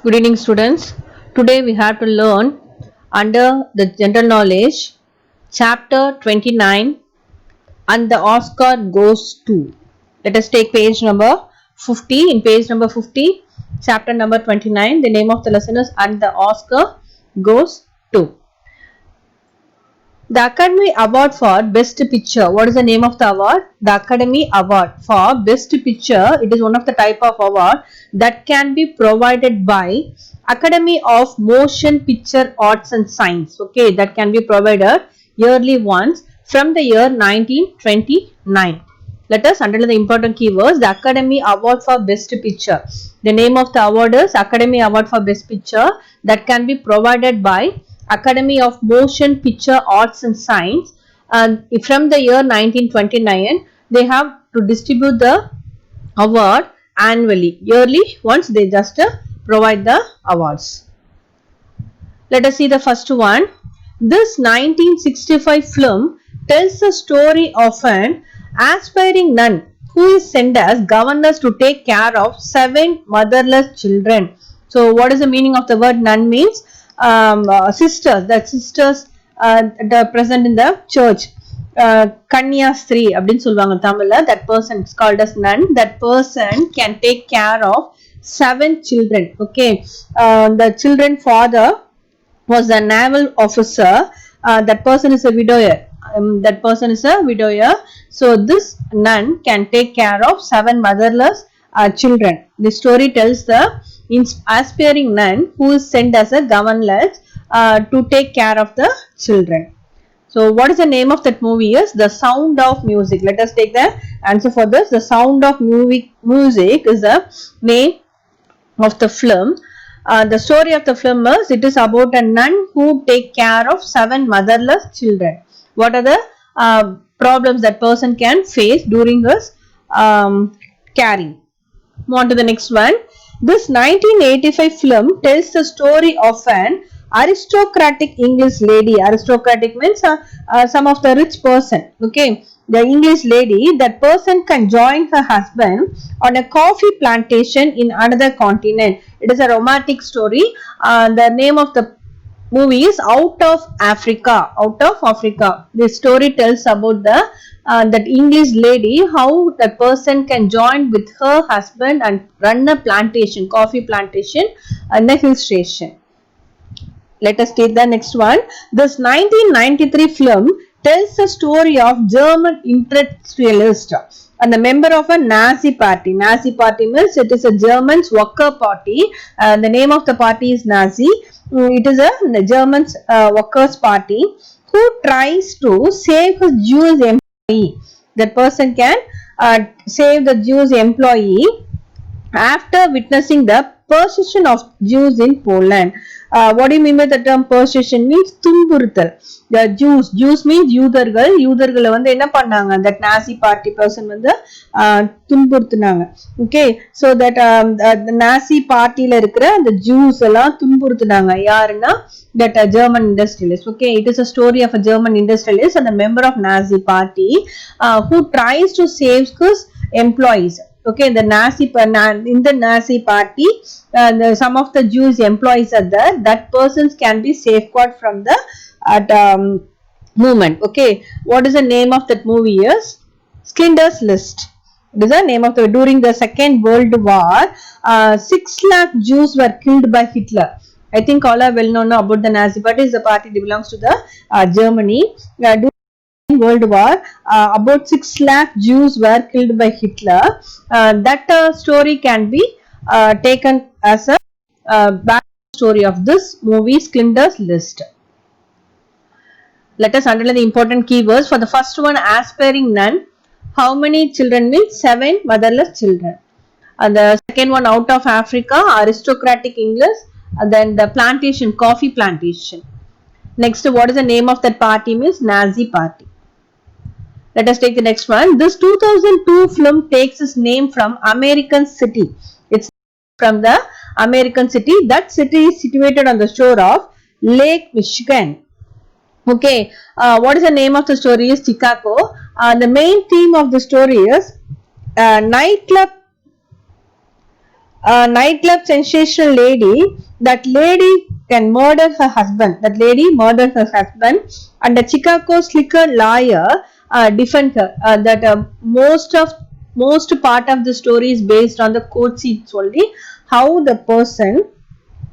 Good evening, students. Today we have to learn under the general knowledge chapter 29 and the Oscar goes to. Let us take page number 50. In page number 50, chapter number 29, the name of the lesson is and the Oscar goes to. The Academy Award for Best Picture. What is the name of the award? The Academy Award for Best Picture. It is one of the type of award that can be provided by Academy of Motion Picture Arts and Science. Okay, that can be provided yearly once from the year 1929. Let us underline the important keywords. The Academy Award for Best Picture. The name of the award is Academy Award for Best Picture that can be provided by Academy of Motion Picture Arts and Science, and from the year 1929 they have to distribute the award annually. Yearly once they just provide the awards. Let us see the first one. This 1965 film tells the story of an aspiring nun who is sent as governess to take care of 7 motherless children. So what is the meaning of the word nun? Means sisters, that sisters that are present in the church. Kanyastri அப்படின்னு சொல்வாங்க தமிழ்ல. That person is called as nun. That person can take care of 7 children. Okay, the children father was a naval officer. That person is a widower. So this nun can take care of 7 motherless children. The story tells the aspiring nun who is sent as a governess to take care of the children. So what is the name of that movie? Is The Sound of Music. Let us take the answer for this. The Sound of Music is the name of the film. The story of the film is it is about a nun who take care of 7 motherless children. What are the problems that person can face during his caring? Move on to the next one. This 1985 film tells the story of an aristocratic English lady. Aristocratic means some of the rich person. Okay, the English lady. That person can join her husband on a coffee plantation in another continent. It is a romantic story. The name of the movie is Out of Africa. The story tells about the that English lady, how the person can join with her husband and run a plantation, coffee plantation in a hill station. Let us take the next one. This 1993 film tells the story of German industrialist and the member of a Nazi party. Nazi party means it is a German worker party. The name of the party is Nazi. It is a German workers party who tries to save his Jewish employee. That person can save the Jewish employee after witnessing the persecution of Jews in Poland. What do you mean by the term persecution? Means துன்புறுத்தல். The Jews means யூதர்களை வந்து என்ன பண்ணாங்க? That Nazi party person வந்து துன்புறுத்துனாங்க. Okay, so that the Nazi partyல இருக்கிற the Jews எல்லாம் துன்புறுத்துனாங்க. யாருன்னா that German industrialist. Okay, it is a story of a German industrialist and a member of Nazi party who tries to save his employees. Okay, in the Nazi party, some of the Jewish employees are there. That persons can be safeguarded from the movement. Okay, what is the name of that movie? Is Schindler's List. It is the name of the. During the Second World War, 6 lakh Jews were killed by Hitler. I think all are well known about the Nazi party. The party belongs to the Germany. World War, about 6 lakh Jews were killed by Hitler. That story can be taken as a back story of this movie Schindler's List. Let us underline the important keywords. For the first one, aspiring nun. How many children means 7 motherless children. And the second one, Out of Africa, aristocratic English. And then the plantation, coffee plantation. Next, what is the name of that party? Means Nazi party. Let us take the next one. This 2002 film takes its name from American City. It's from the American City. That city is situated on the shore of Lake Michigan. Okay, what is the name of the story? Is Chicago. The main theme of the story is nightclub a nightclub sensational lady. That lady can murder her husband. That lady murdered her husband, and the Chicago slicker lawyer defend her. Most part of the story is based on the court scenes only. How the person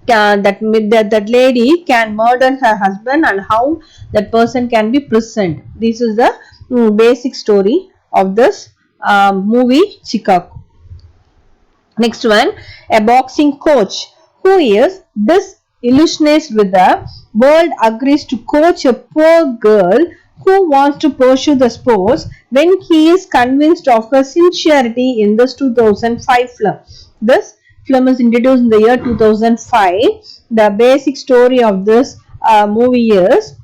that lady can murder her husband and how that person can be prisoned. This is the basic story of this movie Chicago. Next one, a boxing coach who is disillusioned with the world agrees to coach a poor girl who wants to pursue the sports when he is convinced of her sincerity in this 2005 film. This film is introduced in the year 2005. The basic story of this movie is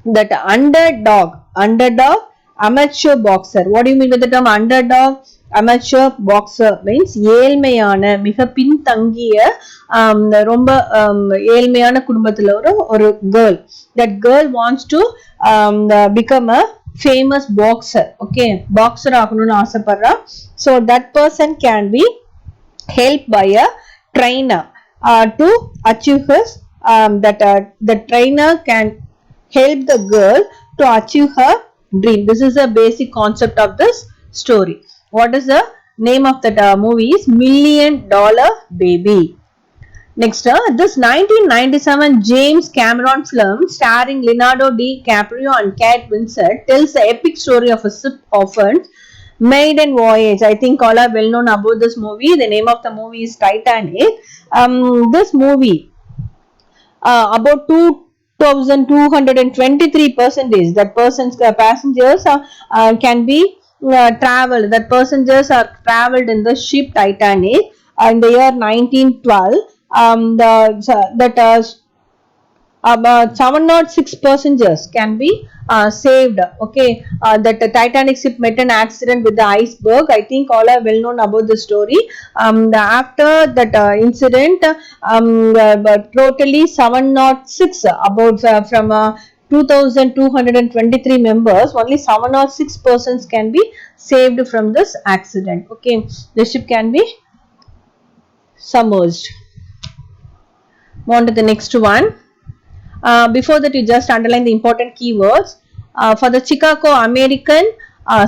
that underdog, amateur boxer. What do you mean by the term underdog? Amateur boxer means ஏழ்மையான மிக பின்தங்கிய ரொம்ப ஏழ்மையான குடும்பத்துல ஒரு girl. That girl wants to become a famous boxer. Okay, boxer ஆகணும்னு ஆசைப்படுறா. So that person can be helped by a trainer to achieve his the trainer can help the girl to achieve her dream. This is the basic concept of this story. What is the name of that movie? Is $1 Million Baby. Next, this 1997 James Cameron film starring Leonardo DiCaprio and Kate Winslet tells the epic story of a ship orphan's maiden voyage. I think all are well known about this movie. The name of the movie is Titanic. This movie about 2,223 percentage that passengers can be traveled. That passengers are traveled in the ship Titanic in the year 1912. About 706 passengers can be saved. Okay, that Titanic ship met an accident with the iceberg. I think all are well known about the story. After that incident, totally 706 about from 2,223 members, only 7 or 6 persons can be saved from this accident. Okay, the ship can be submerged. Move on to the next one. Before that, you just underline the important keywords. For the Chicago American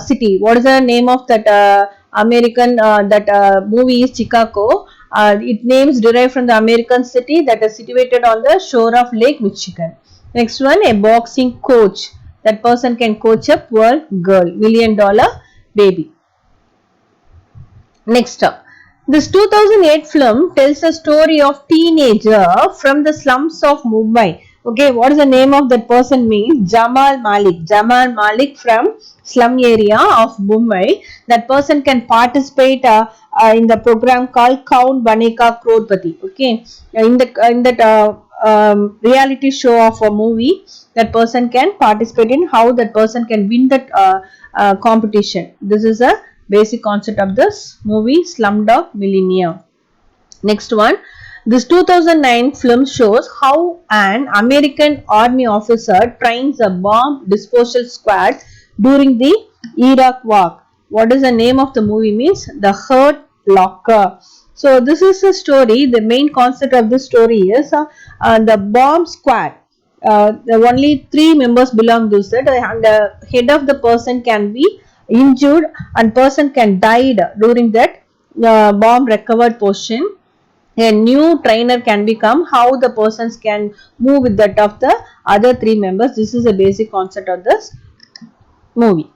city, what is the name of that American movie is Chicago? Its names derived from the American city that is situated on the shore of Lake Michigan. Next one, a boxing coach. That person can coach a poor girl, $1 Million Baby. Next up. This 2008 film tells a story of teenager from the slums of Mumbai. Okay, what is the name of that person means? Jamal Malik. Jamal Malik from slum area of Mumbai. That person can participate in the program called Count Baneka Crorepati. Okay, in that reality show of a movie, that person can participate in how that person can win that competition. This is a basic concept of this movie Slumdog Millionaire. Next one, this 2009 film shows how an American army officer trains a bomb disposal squad during the Iraq War. What is the name of the movie means? The Hurt Locker. So this is a story. The main concept of this story is the bomb squad. Only 3 members belong to that, and the head of the person can be injured and person can died during that bomb recovered portion. A new trainer can become how the persons can move with that of the other 3 members. This is a basic concept of this movie.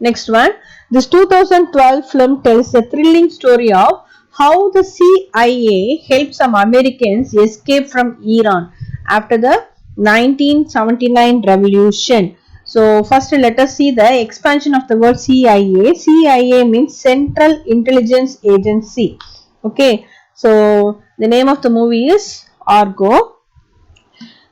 Next one, this 2012 film tells a thrilling story of how the CIA helped some Americans escape from Iran after the 1979 revolution. So first let us see the expansion of the word CIA. CIA means Central Intelligence Agency. Okay, so the name of the movie is Argo.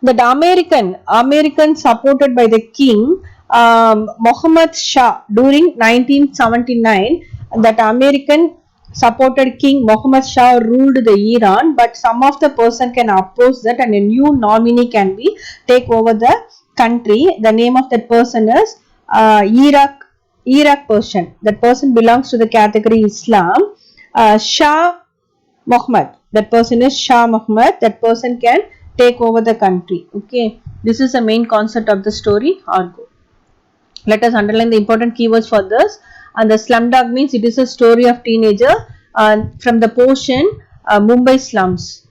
That American supported by the king Muhammad Shah during 1979. That American supported King Muhammad Shah ruled the Iran, but some of the person can oppose that and a new nominee can be take over the country. The name of that person is Iraq Persian. That person belongs to the category Islam. Shah Muhammad. That person is Shah Muhammad. That person can take over the country. Okay, this is the main concept of the story. Argo. Let us underline the important keywords for this. And the Slumdog means it is a story of teenager from the portion Mumbai slums.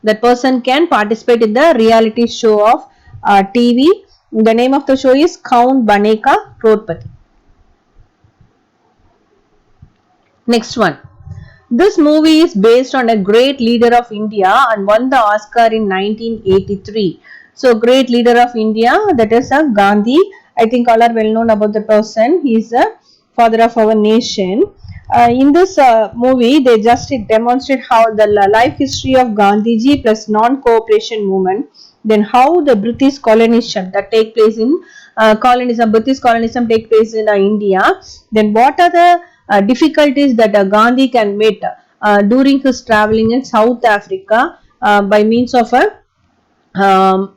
That person can participate in the reality show of TV. The name of the show is Count Baneka Crorepati. Next one. This movie is based on a great leader of India and won the Oscar in 1983. So, great leader of India, that is a Gandhi. I think all are well known about the person. He is the father of our nation. In this movie, they just demonstrate how the life history of Gandhiji plus non-cooperation movement, then how the British colonization that take place in British colonization take place in India. Then what are the difficulties that Gandhi can meet during his traveling in South Africa by means of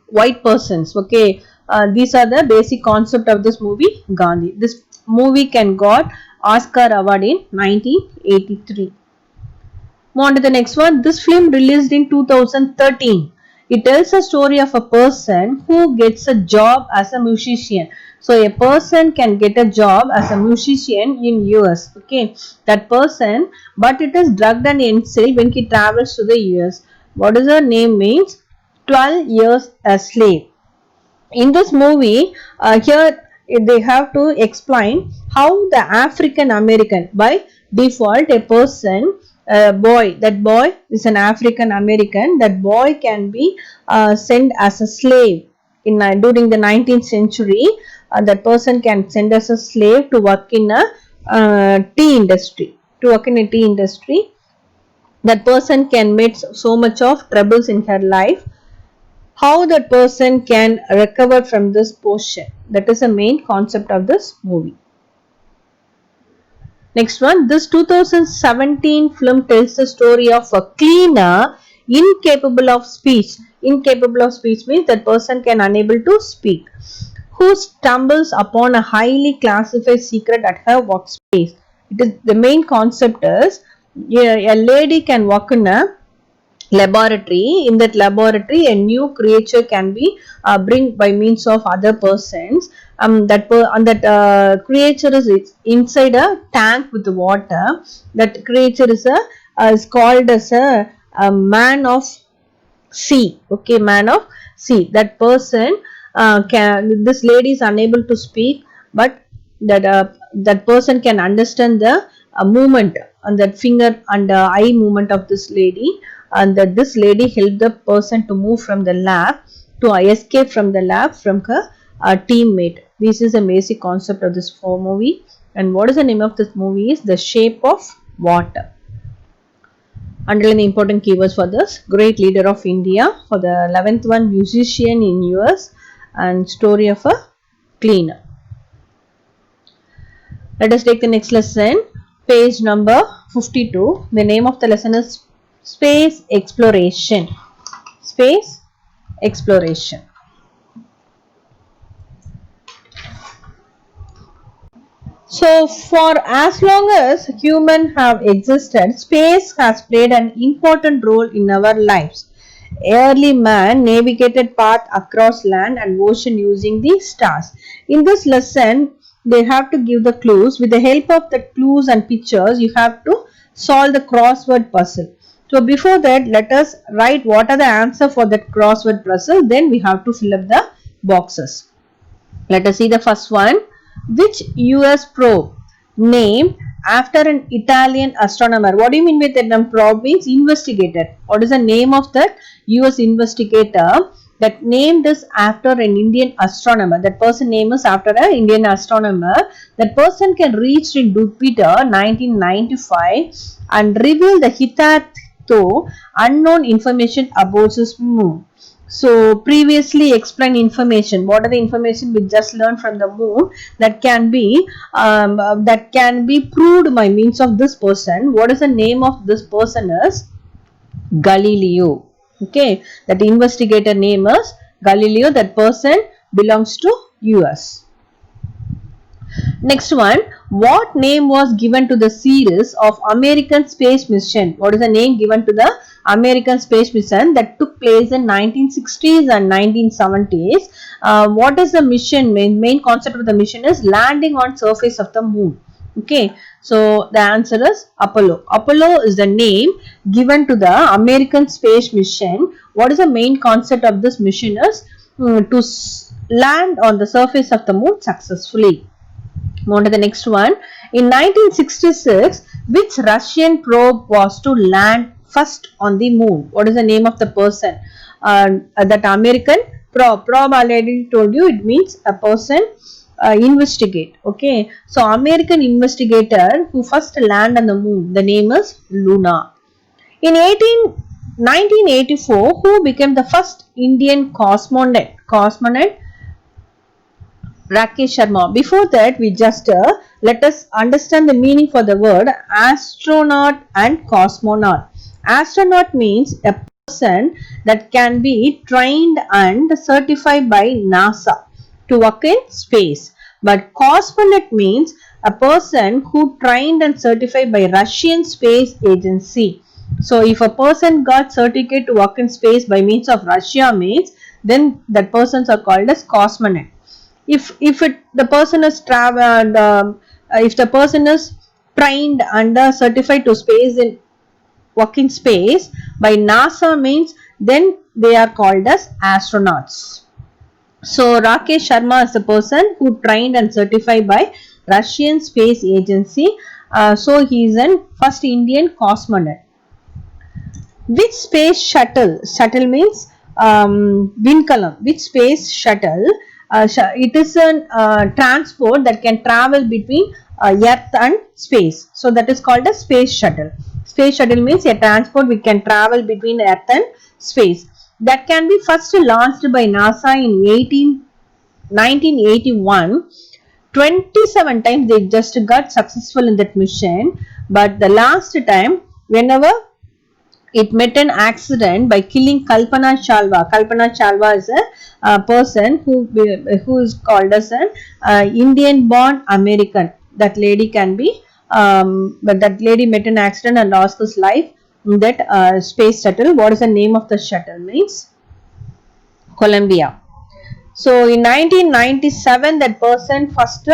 white persons. Okay, these are the basic concept of this movie Gandhi. This movie can got Oscar award in 1983. Move on to the next one. This film released in 2013. It tells a story of a person who gets a job as a musician. So a person can get a job as a musician in US. Okay, that person, but it is drugged and enslaved when he travels to the US. What is the name means? 12 years a slave. In this movie, here they have to explain how the African American, by default a person, boy, that boy is an African American, that boy can be sent as a slave in during the 19th century. That person can send as a slave to work in a tea industry, that person can meet so much of troubles in her life. How that person can recover from this portion, that is the main concept of this movie. Next one, this 2017 film tells the story of a cleaner incapable of speech. Incapable of speech means that person can unable to speak, who stumbles upon a highly classified secret at her workspace. It is the main concept is a lady can work in a laboratory. In that laboratory, a new creature can be bring by means of other persons. That creature is inside a tank with water. That creature is called as a man of sea. Okay, man of sea. That person this lady is unable to speak, but that person can understand the movement on that finger and eye movement of this lady, and that this lady helped the person to move from the lab, to escape from the lab from her teammate. This is a basic concept of this movie. And what is the name of this movie is The Shape of Water. Underline the important keywords for this. Great leader of India. For the 11th one, musician in US, and story of a cleaner. Let us take the next lesson. Page number 52. The name of the lesson is Space Exploration. Space Exploration. So, for as long as humans have existed, space has played an important role in our lives. Early man navigated path across land and ocean using the stars. In this lesson, they have to give the clues. With the help of the clues and pictures, you have to solve the crossword puzzle. So, before that, let us write what are the answer for that crossword puzzle. Then we have to fill up the boxes. Let us see the first one. Which US probe named after an Italian astronomer? What do you mean with that? Probe means investigator. What is the name of that US investigator that named is after an Indian astronomer? That person name is after an Indian astronomer. That person can reach in Jupiter 1995 and reveal the hitherto unknown information about his moon. So, previously explained information. What are the information we just learned from the moon that can be proved by means of this person? What is the name of this person is? Galileo. Okay, that investigator name is Galileo. That person belongs to US. Next one. What name was given to the series of American space mission? What is the name given to the American space mission that took place in 1960s and 1970s? What is the mission? Main concept of the mission is landing on surface of the moon. Okay, so the answer is Apollo. Apollo is the name given to the American space mission. What is the main concept of this mission is to land on the surface of the moon successfully. On to the next one. In 1966, which Russian probe was to land first on the moon? What is the name of the person? That American probe. Probe already told you it means a person investigate. Okay. So American investigator who first land on the moon, the name is Luna. In 1984, who became the first Indian cosmonaut? Rakesh Sharma. Before that, we just let us understand the meaning for the word astronaut and cosmonaut. Astronaut means a person that can be trained and certified by NASA to work in space. But cosmonaut means a person who trained and certified by Russian Space Agency. So, if a person got certificate to work in space by means of Russia means, then that persons are called as cosmonaut. If the person is traveled, if the person is trained and certified to space in working space by NASA means, then they are called as astronauts. So Rakesh Sharma is the person who trained and certified by Russian Space Agency. So he is an first Indian cosmonaut. Which space shuttle? Shuttle means Vinkalam. Which space shuttle? It is a transport that can travel between Earth and space. So that is called a space shuttle. Space shuttle means a transport which can travel between Earth and space. That can be first launched by NASA in 1981. 27 times they just got successful in that mission. But the last time, whenever it met an accident by killing Kalpana Chawla. Kalpana Chawla is a person who is called as an Indian-born American. That lady can be, but that lady met an accident and lost his life in that space shuttle. What is the name of the shuttle? Means Columbia. So in 1997, that person first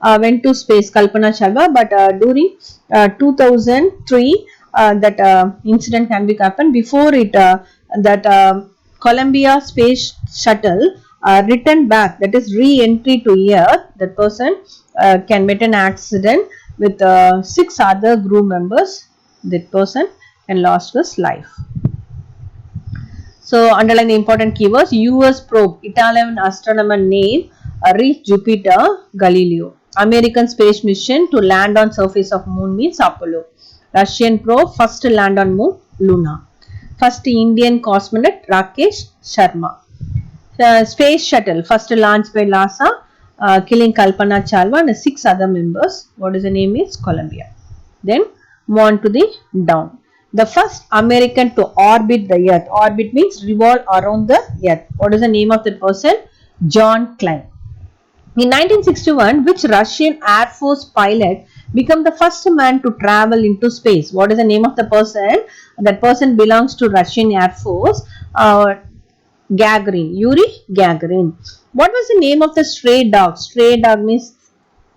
went to space, Kalpana Chawla, but during 2003. That incident can be happened. Before it, that Columbia space shuttle returned back, that is re-entry to Earth, that person can meet an accident with 6 other crew members. That person can lost his life. So underline the important keywords. US probe, Italian astronomer name reached Jupiter, Galileo. American space mission to land on surface of moon means Apollo. Russian probe first land on moon, Luna. First Indian cosmonaut, Rakesh Sharma. Space shuttle first launched by NASA, killing Kalpana Chawla and 6 other members. What is the name is Columbia. Then move on to the down. The first American to orbit the Earth. Orbit means revolve around the Earth. What is the name of that person? John Glenn. In 1961, which Russian Air Force pilot became the first man to travel into space? What is the name of the person? That person belongs to Russian Air Force. Gagarin. Yuri Gagarin. What was the name of the stray dog? Stray dog means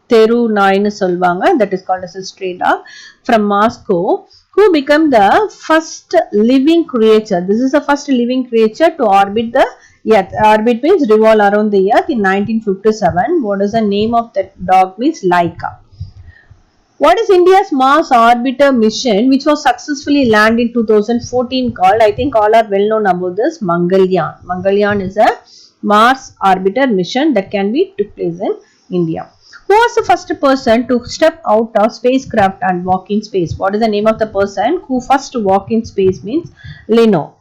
Teru Nainu Solvanga. That is called as a stray dog from Moscow. Who became the first living creature? This is the first living creature to orbit the Earth. Orbit means revolve around the Earth in 1957. What is the name of that dog? Means Laika. What is India's Mars orbiter mission which was successfully landed in 2014 called? I think all are well known about this. Mangalyaan. Mangalyaan is a Mars orbiter mission that can be took place in India. Who was the first person to step out of spacecraft and walk in space? What is the name of the person who first walked in space? Means Leonov.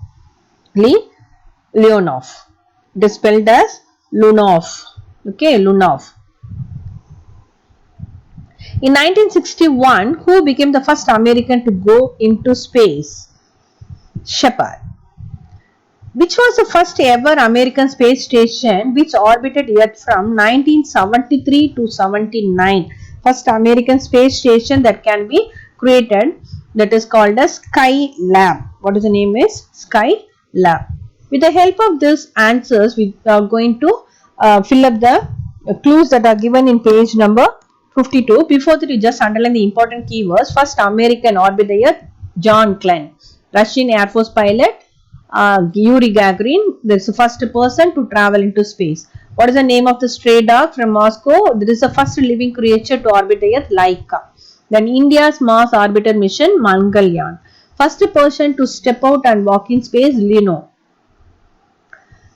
It is spelled as Lunov. Okay, Lunov. In 1961, who became the first American to go into space? Shepard. Which was the first ever American space station which orbited Earth from 1973 to 79? First American space station that can be created, that is called as Skylab. What is the name is? Skylab. With the help of this answers, we are going to fill up the clues that are given in page number 52. Before that, you just underline the important keywords. First American orbit the Earth, John Glenn. Russian Air Force pilot, Yuri Gagarin. This is the first person to travel into space. What is the name of the stray dog from Moscow? This is the first living creature to orbit the Earth, Laika. Then India's Mars orbiter mission, Mangalyaan. First person to step out and walk in space, Leno.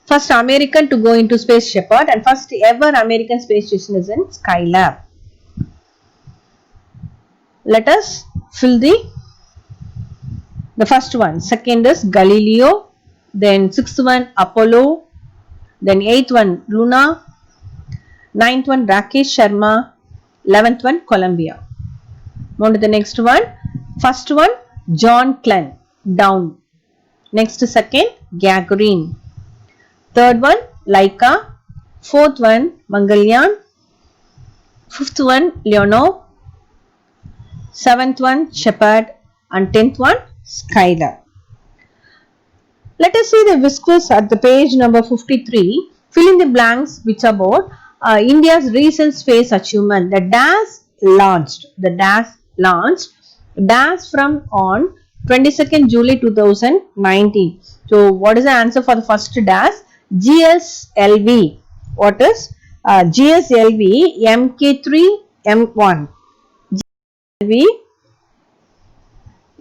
First American to go into space, Shepard. And first ever American space station is in Skylab. Let us fill the first one. Second is Galileo. Then sixth one Apollo. Then eighth one Luna. Ninth one Rakesh Sharma. 11th one Columbia. On to the next one. First one John Glenn, down. Next second Gagarin. Third one Laika. Fourth one Mangalyaan. Fifth one Leonov. Seventh one Shepard. And 10th one Skylab. Let us see the whiskers at the page number 53. Fill in the blanks which are about India's recent space achievement. The DAS launched. DAS from on 22nd July 2019. So, what is the answer for the first DAS? GSLV. What is GSLV MK3M1? GSLV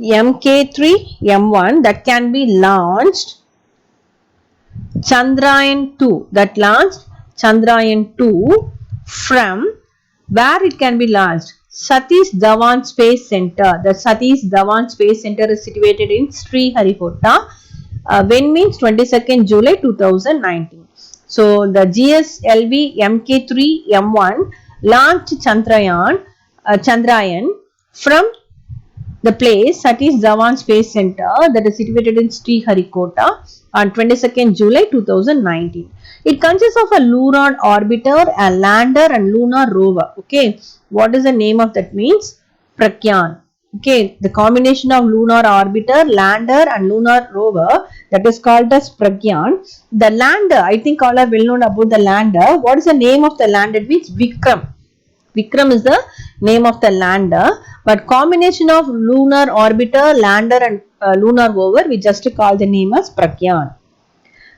MK3M1 that can be launched. Chandrayaan-2 that launched Chandrayaan-2 from where it can be launched? Satish Dhawan Space Center. The Satish Dhawan Space Center is situated in Sriharikota. When means 22nd July 2019. So, the GSLV MK3M1 launched Chandrayaan from the place Satish Dhawan Space Center that is situated in Sriharikota on 22nd July 2019. It consists of a lunar orbiter, a lander and lunar rover. Okay, what is the name of that means? Pragyan. Okay, the combination of lunar orbiter, lander and lunar rover, that is called as Pragyan. The lander, I think all are well known about the lander. What is the name of the lander? It means Vikram. Vikram is the name of the lander, but combination of lunar orbiter, lander and lunar rover, we just call the name as Pragyan.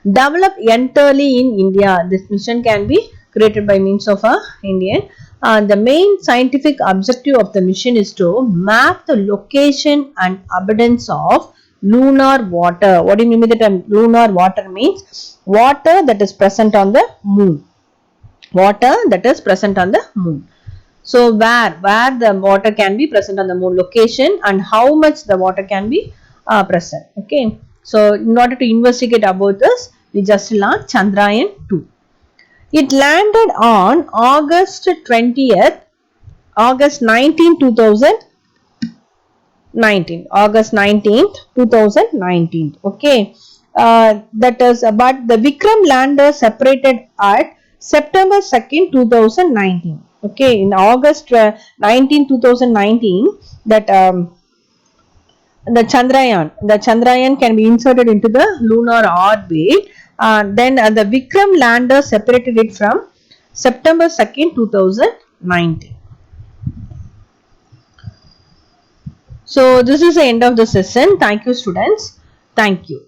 Developed entirely in India. This mission can be created by means of a Indian. The main scientific objective of the mission is to map the location and abundance of lunar water. What do you mean by that? Lunar water means water that is present on the moon. Water that is present on the moon. So, where the water can be present on the moon, location and how much the water can be present. Okay. So, in order to investigate about this, we just launched Chandrayaan-2. It landed on August 19th, 2019. August 19th, 2019. Okay. That is, but the Vikram lander separated at September 2nd, 2019. Okay, in August 19, 2019, that the Chandrayaan can be inserted into the lunar orbit. Then the Vikram lander separated it from September 2nd, 2019. So, this is the end of the session. Thank you, students. Thank you.